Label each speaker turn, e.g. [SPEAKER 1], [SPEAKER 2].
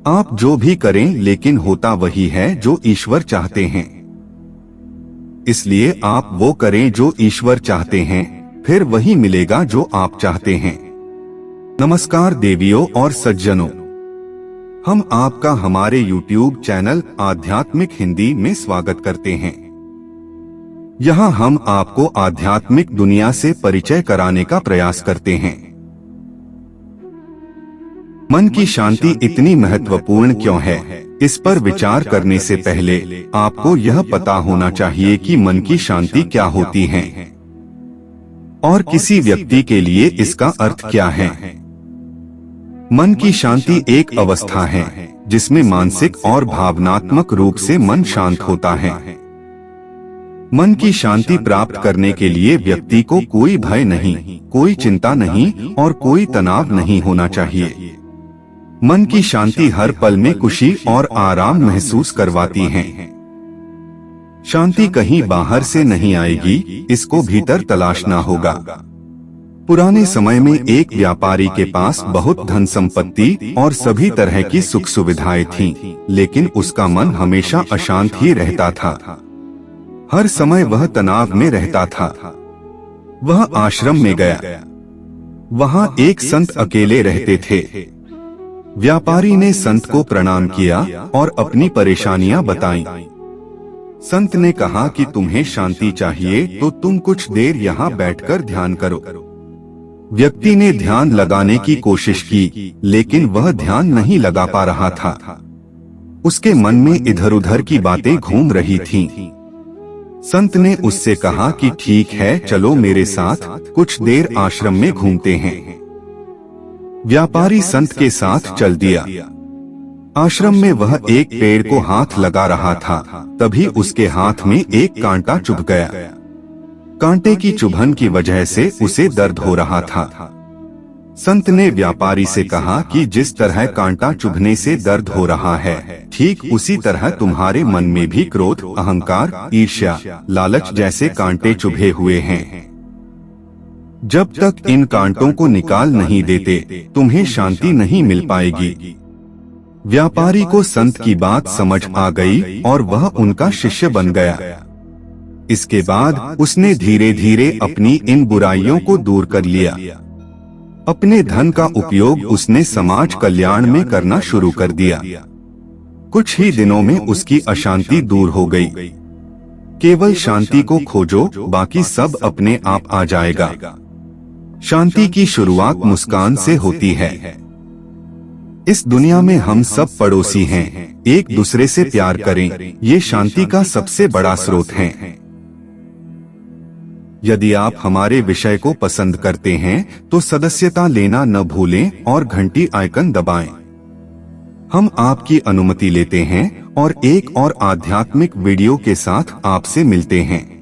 [SPEAKER 1] आप जो भी करें लेकिन होता वही है जो ईश्वर चाहते हैं। इसलिए आप वो करें जो ईश्वर चाहते हैं, फिर वही मिलेगा जो आप चाहते हैं। नमस्कार देवियों और सज्जनों, हम आपका हमारे YouTube चैनल आध्यात्मिक हिंदी में स्वागत करते हैं। यहाँ हम आपको आध्यात्मिक दुनिया से परिचय कराने का प्रयास करते हैं। मन की शांति इतनी महत्वपूर्ण क्यों है, इस पर विचार करने से पहले आपको यह पता होना चाहिए कि मन की शांति क्या होती है और किसी व्यक्ति के लिए इसका अर्थ क्या है। मन की शांति एक अवस्था है जिसमें मानसिक और भावनात्मक रूप से मन शांत होता है। मन की शांति प्राप्त करने के लिए व्यक्ति को कोई भय नहीं, कोई चिंता नहीं और कोई तनाव नहीं होना चाहिए। मन की शांति हर पल में खुशी और आराम महसूस करवाती है। शांति कहीं बाहर से नहीं आएगी, इसको भीतर तलाशना होगा। पुराने समय में एक व्यापारी के पास बहुत धन संपत्ति और सभी तरह की सुख सुविधाएं थीं, लेकिन उसका मन हमेशा अशांत ही रहता था। हर समय वह तनाव में रहता था। वह आश्रम में गया। वहां एक संत अकेले रहते थे। व्यापारी ने संत को प्रणाम किया और अपनी परेशानियां बताईं। संत ने कहा कि तुम्हें शांति चाहिए तो तुम कुछ देर यहाँ बैठकर ध्यान करो। व्यक्ति ने ध्यान लगाने की कोशिश की, लेकिन वह ध्यान नहीं लगा पा रहा था। उसके मन में इधर उधर की बातें घूम रही थीं। संत ने उससे कहा कि ठीक है, चलो मेरे साथ कुछ देर आश्रम में घूमते हैं। व्यापारी संत के साथ चल दिया। आश्रम में वह एक पेड़ को हाथ लगा रहा था, तभी उसके हाथ में एक कांटा चुभ गया। कांटे की चुभन की वजह से उसे दर्द हो रहा था। संत ने व्यापारी से कहा कि जिस तरह कांटा चुभने से दर्द हो रहा है, ठीक उसी तरह तुम्हारे मन में भी क्रोध, अहंकार, ईर्ष्या, लालच जैसे कांटे चुभे हुए हैं। जब तक इन कांटों को निकाल नहीं देते, तुम्हें शांति नहीं मिल पाएगी। व्यापारी को संत की बात समझ आ गई और वह उनका शिष्य बन गया। इसके बाद उसने धीरे धीरे अपनी इन बुराइयों को दूर कर लिया। अपने धन का उपयोग उसने समाज कल्याण में करना शुरू कर दिया। कुछ ही दिनों में उसकी अशांति दूर हो गई। केवल शांति को खोजो, बाकी सब अपने आप आ जाएगा। शांति की शुरुआत मुस्कान से होती है। इस दुनिया में हम सब पड़ोसी हैं, एक दूसरे से प्यार करें, ये शांति का सबसे बड़ा स्रोत है। यदि आप हमारे विषय को पसंद करते हैं तो सदस्यता लेना न भूलें और घंटी आइकन दबाएं। हम आपकी अनुमति लेते हैं और एक और आध्यात्मिक वीडियो के साथ आपसे मिलते हैं।